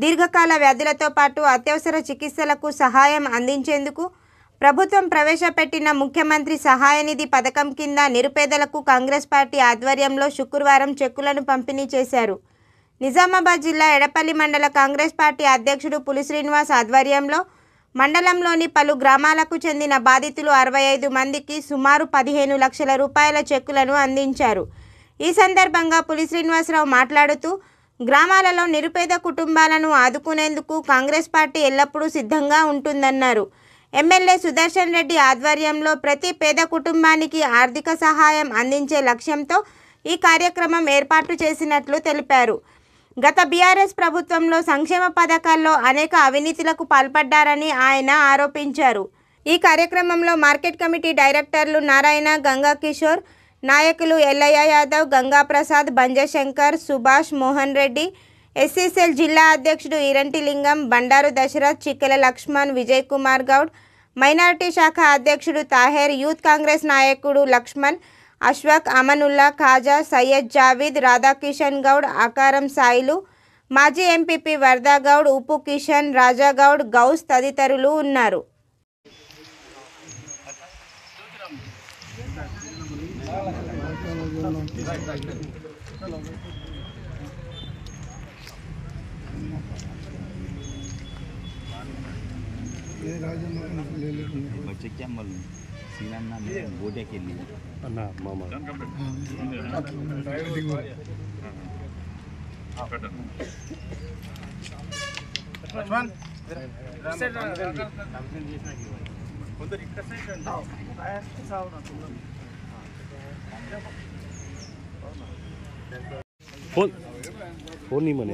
దీర్ఘకాల వ్యాధులతో పాటు అత్యవసర చికిత్సలకు సహాయం అందించేందుకు ప్రభుత్వం ప్రవేశపెట్టిన ముఖ్యమంత్రి సహాయ నిధి పథకం కింద నిరుపేదలకు కాంగ్రెస్ పార్టీ ఆధ్వర్యంలో శుక్రవారం చెక్కులను పంపిణీ చేశారు. నిజామాబాద్ జిల్లా ఎడపల్లి మండల కాంగ్రెస్ పార్టీ అధ్యక్షుడు పులి శ్రీనివాస్ ఆధ్వర్యంలో మండలంలోని పలు గ్రామాలకు చెందిన బాధితులు 65 మందికి సుమారు 15 లక్షల రూపాయల చెక్కులను అందించారు. ఈ సందర్భంగా పులి శ్రీనివాసరావు మాట్లాడుతూ గ్రామాలలో నిరుపేద కుటుంబాలను ఆదుకునేందుకు కాంగ్రెస్ పార్టీ ఎల్లప్పుడూ సిద్ధంగా ఉంటుందన్నారు. ఎమ్మెల్యే సుదర్శన్ రెడ్డి ఆధ్వర్యంలో ప్రతి పేద కుటుంబానికి ఆర్థిక సహాయం అందించే లక్ష్యంతో ఈ కార్యక్రమం ఏర్పాటు చేసినట్లు తెలిపారు. గత బీఆర్ఎస్ ప్రభుత్వంలో సంక్షేమ పథకాల్లో అనేక అవినీతులకు పాల్పడ్డారని ఆయన ఆరోపించారు. ఈ కార్యక్రమంలో మార్కెట్ కమిటీ డైరెక్టర్లు నారాయణ, గంగా కిషోర్, నాయకులు ఎల్లయ్య యాదవ్, గంగా ప్రసాద్, బంజశంకర్, సుభాష్, మోహన్ రెడ్డి, ఎస్సీసెల్ జిల్లా అధ్యక్షుడు ఇరంటి లింగం, బండారు దశరథ్, చిక్కెల లక్ష్మణ్, విజయ్ కుమార్ గౌడ్, మైనారిటీ శాఖ అధ్యక్షుడు తాహేర్, యూత్ కాంగ్రెస్ నాయకుడు లక్ష్మణ్, అష్వక్, అమనుల్లా, ఖాజా, సయ్యద్ జావీద్, రాధాకిషన్ గౌడ్, ఆకారం సాయిలు, మాజీ ఎంపీపీ వరదా గౌడ్, ఉప్పు కిషన్, రాజాగౌడ్, గౌస్ తదితరులు ఉన్నారు. बच्चे क्या मालूम सीना ना मैं गोटे के लिए ना मामा फोन नहीं मने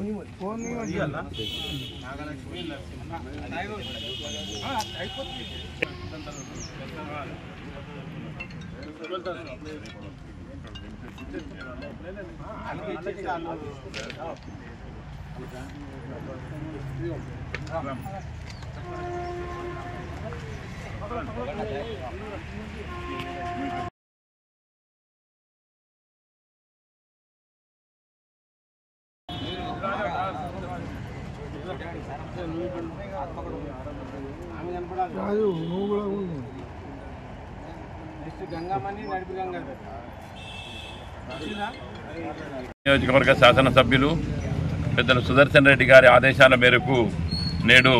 నియోజకవర్గ శాసనసభ్యులు పెద్దలు సుదర్శన్ రెడ్డి గారి ఆదేశాల మేరకు నేడు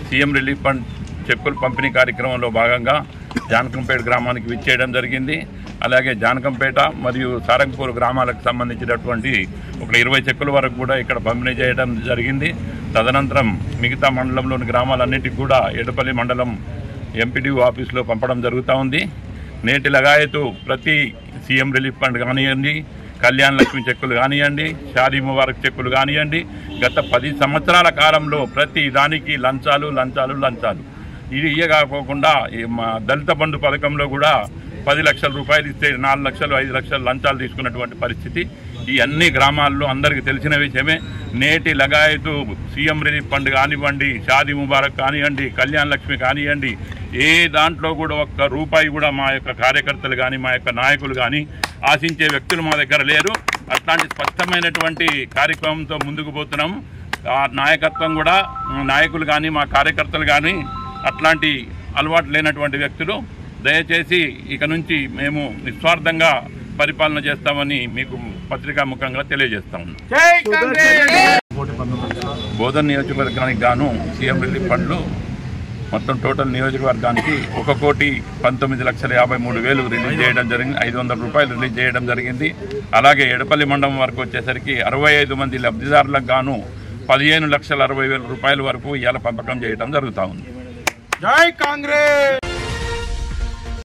సీఎం రిలీఫ్ ఫండ్ చెక్కుల పంపిణీ కార్యక్రమంలో భాగంగా జానకంపేట గ్రామానికి విచ్చేయడం జరిగింది. అలాగే జానకంపేట మరియు సారంగపూర్ గ్రామాలకు సంబంధించినటువంటి ఒక 20 చెక్కుల వరకు కూడా ఇక్కడ పంపిణీ చేయడం జరిగింది. తదనంతరం మిగతా మండలంలోని గ్రామాలన్నింటికి కూడా ఎడపల్లి మండలం ఎంపీడీఓ ఆఫీసులో పంపడం జరుగుతూ ఉంది. నేటి లగాయతు ప్రతి సీఎం రిలీఫ్ ఫండ్ కానివ్వండి, కళ్యాణ్ లక్ష్మి చెక్కులు కానివ్వండి, షాదీ ముబారక్ చెక్కులు కానివ్వండి, గత 10 సంవత్సరాల కాలంలో ప్రతి దానికి లంచాలు ఇది ఇయ్యగాకోకుండా మా దళిత బంధు పథకంలో కూడా 10 లక్షల రూపాయలు ఇస్తే 4 లక్షలు 5 లక్షలు లంచాలు తీసుకున్నటువంటి పరిస్థితి ఈ అన్ని గ్రామాల్లో అందరికీ తెలిసిన విషయమే. నేటి లగాయతు సీఎం రిలీఫ్ ఫండ్ కానివ్వండి, షాదీ ముబారక్ కానివ్వండి, కళ్యాణ్ లక్ష్మి కానివ్వండి, ఏ దాంట్లో కూడా ఒక్క రూపాయి కూడా మా యొక్క కార్యకర్తలు కానీ మా యొక్క నాయకులు కానీ ఆశించే వ్యక్తులు మా దగ్గర లేరు. అట్లాంటి స్పష్టమైనటువంటి కార్యక్రమంతో ముందుకు పోతున్నాం. ఆ నాయకత్వం కూడా నాయకులు కానీ మా కార్యకర్తలు కానీ అట్లాంటి అలవాటు లేనటువంటి వ్యక్తులు. దయచేసి ఇక నుంచి మేము నిస్వార్థంగా పరిపాలన చేస్తామని మీకు పత్రికాముఖంగా తెలియజేస్తా ఉన్నాం. బోధన్ నియోజకవర్గానికి గాను సీఎం రిలీఫ్ ఫండ్లు మొత్తం టోటల్ నియోజకవర్గానికి 1,19,53,000 రిలీజ్ చేయడం జరిగింది. 500 రూపాయలు రిలీజ్ చేయడం జరిగింది. అలాగే ఎడపల్లి మండలం వరకు వచ్చేసరికి 65 మంది లబ్ధిదారులకు గాను 15,60,60,000 రూపాయల వరకు ఇవాళ పంపకం చేయడం జరుగుతూ ఉంది. జై కాంగ్రెస్.